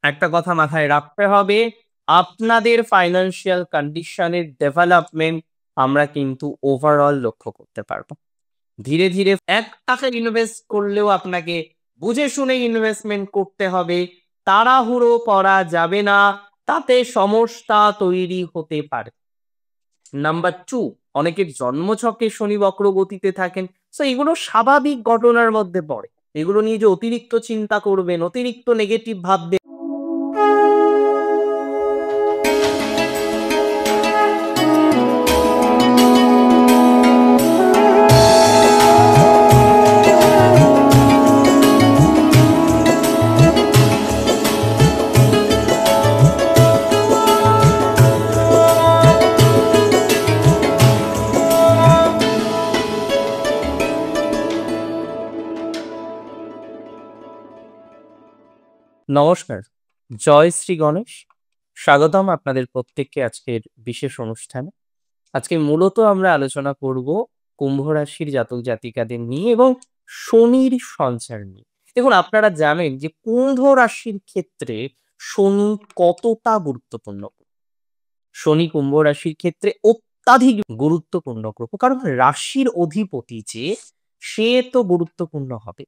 একটা কথা মাথায় রাখতে হবে, আপনাদের ফাইন্যান্সিয়াল কন্ডিশনের ডেভেলপমেন্ট আমরা কিন্তু ওভারঅল লক্ষ্য করতে পারবো। ধীরে ধীরে ৳১ ইনভেস্ট করলেও আপনাকে বুঝে শুনে ইনভেস্টমেন্ট করতে হবে। তাড়াহুড়ো করা যাবে না, তাতে সমস্যা তৈরি হতে পারে। নাম্বার 2, অনেকের জন্মছকে শনি বক্রগতিতে থাকেন। সো এগুলো স্বাভাবিক ঘটনার মধ্যে পড়ে। এগুলো নিয়ে যে অতিরিক্ত চিন্তা করবেন, অতিরিক্ত নেগেটিভ ভাববেন নমস্কার, জয় শ্রী গণেশ। স্বাগতম আপনাদের প্রত্যেককে আজকের বিশেষ অনুষ্ঠানে। আজকে মূলত আমরা আলোচনা করব কুম্ভ রাশির জাতক জাতিকাদের নিয়ে এবং শনির সঞ্চার নিয়ে। দেখুন, আপনারা জানেন যে কুম্ভ রাশির ক্ষেত্রে শনি কতটা গুরুত্বপূর্ণ। শনি কুম্ভ রাশির ক্ষেত্রে অত্যাধিক গুরুত্বপূর্ণ গ্রহ, কারণ রাশির অধিপতি যে সে তো গুরুত্বপূর্ণ হবে।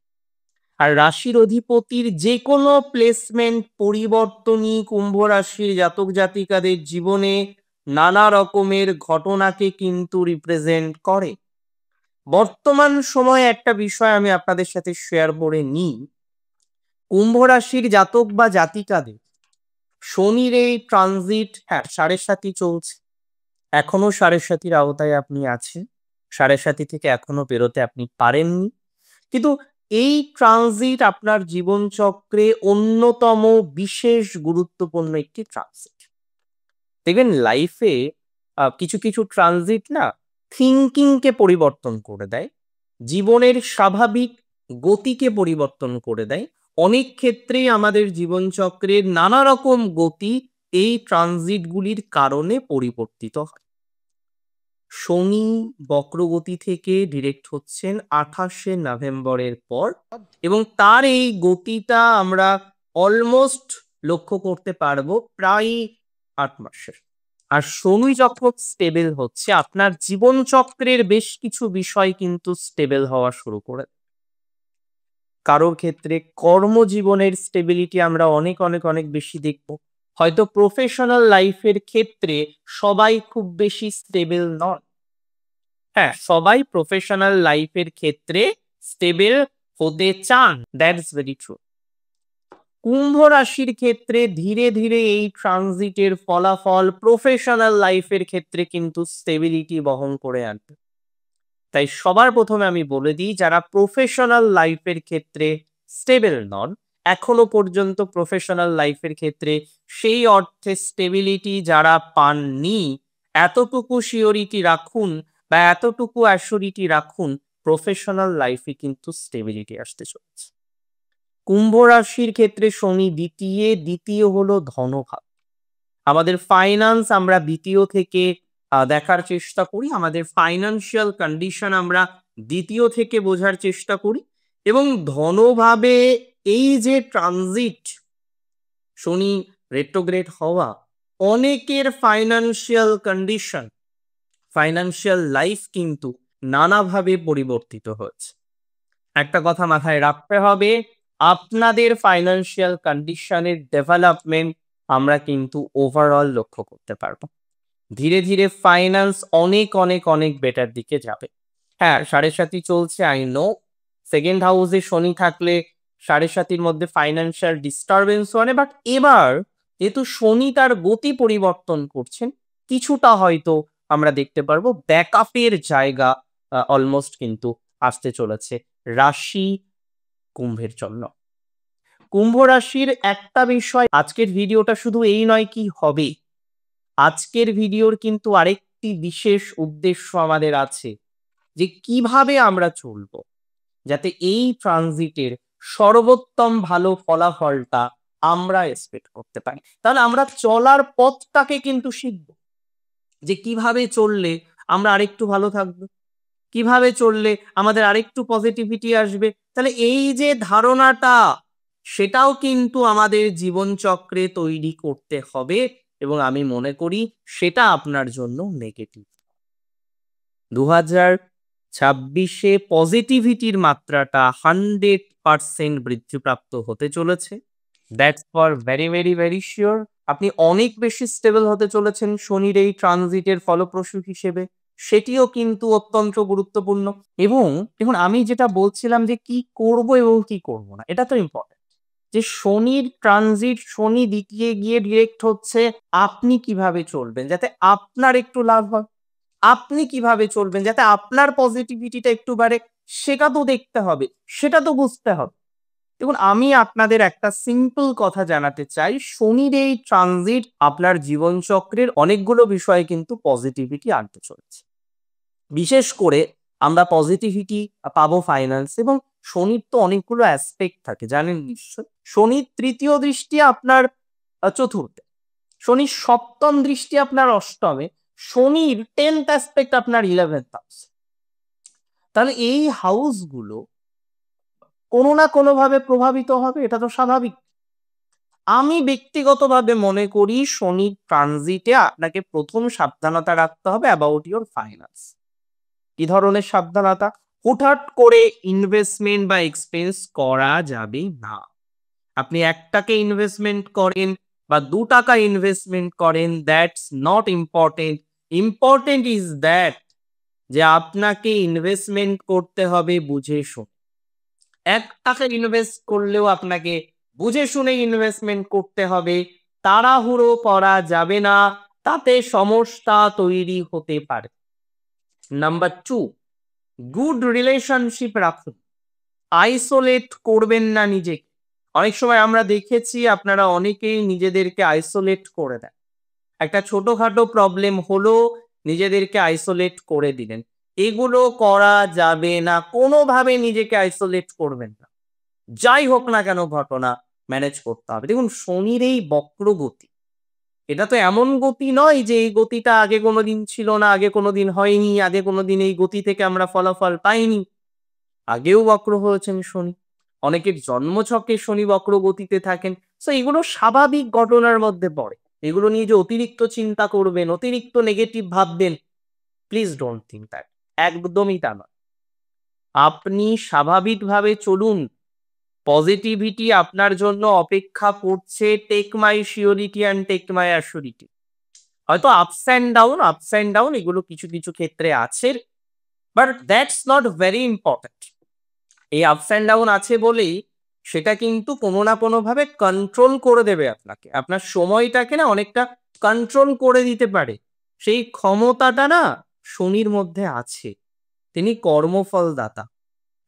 আর রাশির অধিপতির যে কোনো প্লেসমেন্ট পরিবর্তনই কুম্ভ রাশির জাতক জাতিকাদের জীবনে নানা রকমের ঘটনাকে কিন্তু রিপ্রেজেন্ট করে। বর্তমান সময়ে একটা বিষয় আমি আপনাদের সাথে শেয়ার করে নিই। কুম্ভ রাশির জাতক বা জাতিকাদের শনির এই ট্রানজিট, হ্যাঁ, 7.5 চলছে। এখনো 7.5 আওতায় আপনি আছেন। 7.5 থেকে এখনো বেরোতে আপনি পারেননি। কিন্তু এই ট্রানজিট আপনার জীবনচক্রে অন্যতম বিশেষ গুরুত্বপূর্ণ একটি ট্রানজিট। দেখবেন লাইফে কিছু কিছু ট্রানজিট না থিঙ্কিংকে পরিবর্তন করে দেয়, জীবনের স্বাভাবিক গতিকে পরিবর্তন করে দেয়। অনেক ক্ষেত্রেই আমাদের জীবনচক্রের নানা রকম গতি এই ট্রানজিটগুলির কারণে পরিবর্তিত হয়। শনি বক্রগতি থেকে ডিরেক্ট হচ্ছেন 28শে নভেম্বরের পর, এবং তার এই গতিটা আমরা অলমোস্ট লক্ষ্য করতে পারবো প্রায় 8 মাসের। আর শনি যখন স্টেবল হচ্ছে, আপনার জীবনচক্রের বেশ কিছু বিষয় কিন্তু স্টেবল হওয়া শুরু করে। কারোর ক্ষেত্রে কর্মজীবনের স্টেবিলিটি আমরা অনেক অনেক অনেক বেশি দেখব। হয়তো প্রফেশনাল লাইফের ক্ষেত্রে সবাই খুব বেশি স্টেবল নন। হ্যাঁ, সবাই প্রফেশনাল লাইফের ক্ষেত্রে স্টেবল হতে চান, দ্যাটস ভেরি ট্রু। কুম্ভ রাশির ক্ষেত্রে ধীরে ধীরে এই ট্রানজিটের ফলাফল প্রফেশনাল লাইফের ক্ষেত্রে কিন্তু স্টেবিলিটি বহন করে আনবে। তাই সবার প্রথমে আমি বলে দিই, যারা প্রফেশনাল লাইফের ক্ষেত্রে স্টেবল নন, এখনো পর্যন্ত প্রফেশনাল লাইফের ক্ষেত্রে সেই অর্থে স্টেবিলিটি যারা পাননি, এতটুকু সিওরিটি রাখুন বা এতটুকু অ্যাসিউরিটি রাখুন, প্রফেশনাল লাইফে কিন্তু স্টেবিলিটি আসতে চলেছে। কুম্ভ রাশির ক্ষেত্রে শনি দ্বিতীয় হলো ধনভাব। আমাদের ফাইন্যান্স আমরা দ্বিতীয় থেকে দেখার চেষ্টা করি, আমাদের ফাইন্যান্সিয়াল কন্ডিশন আমরা দ্বিতীয় থেকে বোঝার চেষ্টা করি। এবং ধনভাবে এই যে ট্রানজিট, শনি রেট্রোগ্রেড হওয়া, অনেকের ফাইন্যান্সিয়াল কন্ডিশন, ফাইন্যান্সিয়াল লাইফ কিন্তু নানাভাবে পরিবর্তিত হচ্ছে। একটা কথা মাথায় রাখতে হবে, আপনাদের ফাইন্যান্সিয়াল কন্ডিশনের ডেভেলপমেন্ট আমরা কিন্তু ওভারঅল লক্ষ্য করতে পারবো। ধীরে ধীরে ফাইন্যান্স অনেক অনেক অনেক বেটার দিকে যাবে। হ্যাঁ, 7.5 চলছে, আই নো। সেকেন্ড হাউসে শনি থাকলে 7.5 মধ্যে ফাইন্যান্সিয়াল ডিস্টারবেন্স হয়, বাট এবার যেহেতু শনি তার গতি পরিবর্তন করছেন, কিছুটা হয়তো আমরা দেখতে পারবো ব্যাকআপের জায়গা অলমোস্ট কিন্তু আসতে চলেছে রাশি কুম্ভের জন্য। কুম্ভ রাশির একটা বিষয়, আজকের ভিডিওটা শুধু এই নয় কি হবে, আজকের ভিডিওর কিন্তু আরেকটি বিশেষ উদ্দেশ্য আমাদের আছে, যে কিভাবে আমরা চলবো যাতে এই ট্রানজিটের সর্বোত্তম ভালো ফলাফলটা আমরা এক্সপেক্ট করতে পারি। তাহলে আমরা চলার পথটাকে কিন্তু শিখব, যে কিভাবে চললে আমরা আরেকটু ভালো থাকবো, কিভাবে চললে আমাদের আরেকটু পজিটিভিটি আসবে। তাহলে এই যে ধারণাটা, সেটাও কিন্তু আমাদের জীবনচক্রে তৈরি করতে হবে এবং আমি মনে করি সেটা আপনার জন্য নেগেটিভ। 2026-এ পজিটিভিটির মাত্রাটা 100% বৃদ্ধিপ্রাপ্ত হতে চলেছে। That's for very, very, very sure. আপনি অনেক বেশি স্টেবল হতে চলেছেন শনির এই ট্রানজিটের ফলপ্রসূ হিসেবে। সেটিও কিন্তু অত্যন্ত গুরুত্বপূর্ণ। এবং দেখুন আমি যেটা বলছিলাম যে কি করব এবং কি করব না, এটা তো ইম্পর্টেন্ট। যে শনির ট্রানজিট, শনি দ্বিতীয় গিয়ে ডিরেক্ট হচ্ছে, আপনি কিভাবে চলবেন যাতে আপনার একটু লাভ হয়। আপনি কিভাবে চলবেন যাতে আপনার পজিটিভিটিটা একটু বাড়ে, সেটা তো দেখতে হবে, সেটা তো বুঝতে হবে। দেখুন আমি আপনাদের একটা সিম্পল কথা জানাতে চাই, শনির এই ট্রানজিট আপনার জীবনচক্রের অনেকগুলো বিষয়ে কিন্তু পজিটিভিটি আনতে চলেছে। বিশেষ করে আমরা পজিটিভিটি পাবো ফাইন্যান্স এবং শনির তো অনেকগুলো অ্যাসপেক্ট থাকে জানেন নিশ্চয়। শনির তৃতীয় দৃষ্টি আপনার চতুর্থে, শনির সপ্তম দৃষ্টি আপনার অষ্টমে, শনির 10th অ্যাসপেক্ট আপনার 11th হাউস। তাহলে এই হাউসগুলো কোনো না কোনোভাবে প্রভাবিত হবে, এটা তো স্বাভাবিক। আমি ব্যক্তিগতভাবে মনে করি শনির ট্রানজিটে আপনাকে প্রথম সাবধানতা রাখতে হবে অ্যাবাউট ইওর ফাইন্যান্স। কি ধরনের সাবধানতা? হুটহাট করে ইনভেস্টমেন্ট বা এক্সপেন্স করা যাবে না। আপনি 1 টাকা ইনভেস্টমেন্ট করেন বা 2 টাকা ইনভেস্টমেন্ট করেন, that's not important. Important is that যে আপনাকে ইনভেস্টমেন্ট করতে হবে বুঝে শুনে। 1 টাকা ইনভেস্ট করলেও আপনাকে বুঝে শুনে ইনভেস্টমেন্ট করতে হবে। তাড়াহুড়ো করা যাবে না, তাতে সমস্যা তৈরি হতে পারে। নাম্বার 2, গুড রিলেশনশিপ রাখুন। আইসোলেট করবেন না নিজেকে। অনেক সময় আমরা দেখেছি আপনারা অনেকেই নিজেদেরকে আইসোলেট করে দেন। একটা ছোটখাটো প্রবলেম হলো, নিজেদেরকে আইসোলেট করে দিলেন। এগুলো করা যাবে না, কোনোভাবে নিজেকে আইসোলেট করবেন না। যাই হোক না কেন ঘটনা ম্যানেজ করতে হবে। দেখুন শনির এই বক্রগতি, এটা তো এমন গতি নয় যে এই গতিটা আগে কোনোদিন ছিল না, আগে কোনোদিন হয়নি, আগে কোনোদিন এই গতি থেকে আমরা ফলাফল পাইনি। আগেও বক্র হয়েছেন শনি, অনেকের জন্মছকে শনি বক্র গতিতে থাকেন। সো এগুলো স্বাভাবিক ঘটনার মধ্যে পড়ে। এগুলো নিয়ে যে অতিরিক্ত চিন্তা করবেন, অতিরিক্ত নেগেটিভ ভাববেন, প্লিজ ডোন্ট থিঙ্ক দ্যাট। একদমই তা নয়। আপনি স্বাভাবিকভাবে চলুন। পজিটিভিটি আপনার জন্য অপেক্ষা করছে। Take my surety and take my assurity. হয়তো আপস অ্যান্ড ডাউন এগুলো কিছু কিছু ক্ষেত্রে আছে, but that's not very important. এই আপস অ্যান্ড ডাউন আছে বলেই সেটা কিন্তু কোনো না কোনোভাবে কন্ট্রোল করে দেবে আপনাকে। আপনার সময়টাকে না অনেকটা কন্ট্রোল করে দিতে পারে। সেই ক্ষমতাটা না শনির মধ্যে আছে। তিনি কর্মফলদাতা।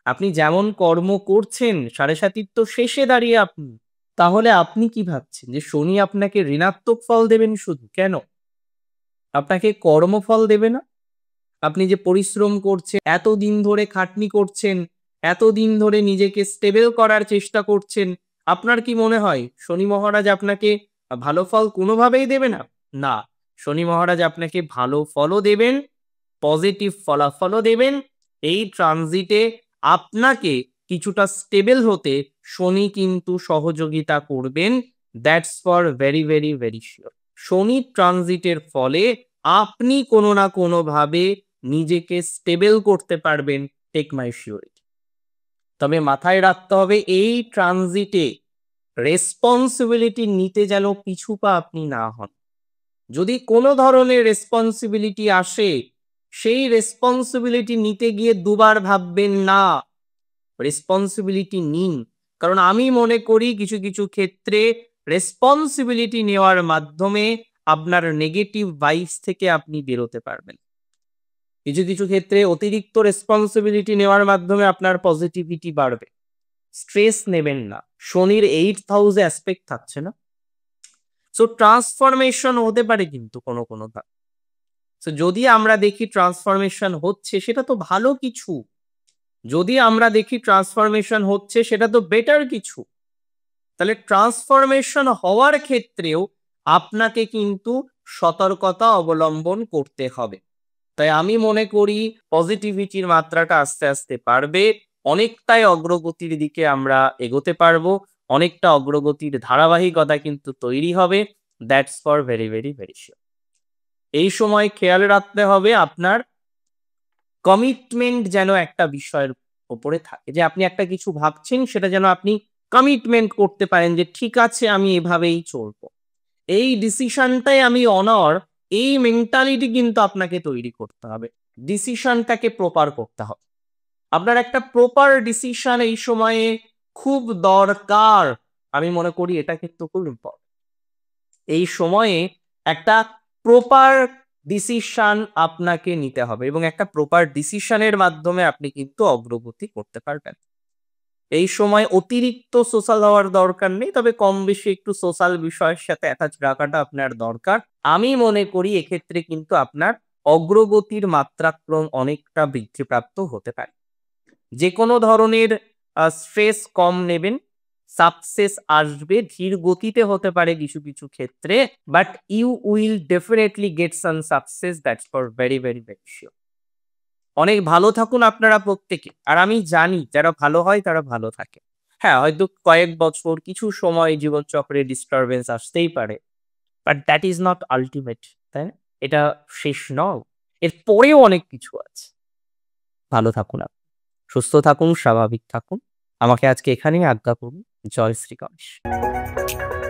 আপনি যেমন কর্ম করছেন, সাড়ে সাতির তো শেষে দাঁড়িয়ে আপনি। তাহলে আপনি কি ভাবছেন যে শনি আপনাকে ঋণাত্মক ফল দেবেন শুধু? কেন? আপনাকে কর্মফল দেবে না? আপনি যে পরিশ্রম করছেন, এতদিন ধরে খাটনি করছেন, এতদিন ধরে নিজেকে স্টেবল করার চেষ্টা করছেন, আপনার কি মনে হয় শনি মহারাজ আপনাকে ভালো ফল কোনোভাবেই দেবে না? না, শনি মহারাজ আপনাকে ভালো ফলও দেবেন, পজিটিভ ফলাফলও দেবেন। এই ট্রানজিটে আপনাকে কিছুটা স্টেবল হতে শনি কিন্তু সহযোগিতা করবেন। That's for very, very, very sure. শনি ট্রানজিটের ফলে আপনি কোনো না কোনোভাবে নিজেকে স্টেবল করতে পারবেন, টেক মাই শিওরিটি। তবে মাথায় রাখতে হবে এই ট্রানজিটে রেসপন্সিবিলিটি নিতে যেন পিছু পা আপনি না হন। যদি কোনো ধরনের রেসপন্সিবিলিটি আসে, সেই রেসপন্সিবিলিটি নিতে গিয়ে দুবার ভাববেন না। রেসপন্সিবিলিটি নিন। কারণ আমি মনে করি কিছু কিছু ক্ষেত্রে রেসপন্সিবিলিটি নেওয়ার মাধ্যমে আপনার নেগেটিভ ভাইবস থেকে আপনি বেরোতে পারবেন। কিছু কিছু ক্ষেত্রে অতিরিক্ত রেসপন্সিবিলিটি নেওয়ার মাধ্যমে আপনার পজিটিভিটি বাড়বে। স্ট্রেস নেবেন না। শনির 8th হাউসে অ্যাসপেক্ট থাকছে না? সো ট্রান্সফরমেশন হতে পারে কিন্তু কোনো কোনো ভাবে। সো যদি আমরা দেখি ট্রান্সফরমেশন হচ্ছে, সেটা তো ভালো কিছু। যদি আমরা দেখি ট্রান্সফরমেশন হচ্ছে, সেটা তো বেটার কিছু। তাহলে ট্রান্সফরমেশন হওয়ার ক্ষেত্রেও আপনাকে কিন্তু সতর্কতা অবলম্বন করতে হবে। তাই আমি মনে করি পজিটিভিটির মাত্রাটা আস্তে আস্তে বাড়বে, অনেকটাই অগ্রগতির দিকে আমরা এগোতে পারবো। অনেকটা অগ্রগতির ধারাবাহিকতা কিন্তু তৈরি হবে। That's for very, very, very sure. এই সময় খেয়াল রাখতে হবে আপনার কমিটমেন্ট যেন একটা বিষয়ের উপরে থাকে। যে আপনি একটা কিছু ভাবছেন সেটা যেন আপনি কমিটমেন্ট করতে পারেন যে ঠিক আছে আমি এভাবেই চলবো। এই ডিসিশনটাই আমি অনর, এই মেন্টালিটি কিন্তু আপনাকে তৈরি করতে হবে। ডিসিশনটাকে প্রপার করতে হবে। আপনার একটা প্রপার ডিসিশন এই সময়ে খুব দরকার। আমি মনে করি এটা কিন্তু খুব ইম্পর্টেন্ট। এই সময়ে একটা প্রপার ডিসিশন আপনাকে নিতে হবে এবং একটা প্রপার ডিসিশনের মাধ্যমে আপনি কিন্তু অগ্রগতি করতে পারবেন। এই সময় অতিরিক্ত সোশ্যাল হওয়ার দরকার নেই, তবে কম বেশি একটু সোশ্যাল বিষয়ের সাথে অ্যাটাচ রাখাটা আপনার দরকার। আমি মনে করি এক্ষেত্রে কিন্তু আপনার অগ্রগতির মাত্রাক্রম অনেকটা বৃদ্ধিপ্রাপ্ত হতে পারে। যেকোনো ধরনের স্ট্রেস কম নেবেন। সাকসেস আসবে। ধীর গতিতে হতে পারে কিছু, কিছু ক্ষেত্রে। But you will definitely get some success. That's for very, very, very sure. অনেক ভালো থাকুন আপনারা প্রত্যেকে। আর আমি জানি যারা ভালো হয় তারা ভালো থাকে। হ্যাঁ, হয়তো কয়েক বছর কিছু সময় জীবনচক্রে ডিস্টার্বেন্স আসতেই পারে। But that is not ultimate, তাই না? এটা শেষ নয়। এর পরেও অনেক কিছু আছে। ভালো থাকুন আপনি। সুস্থ থাকুন, স্বাভাবিক থাকুন। আমাকে আজকে এখানেই আজ্ঞা করুন। জয় শ্রী গণেশ।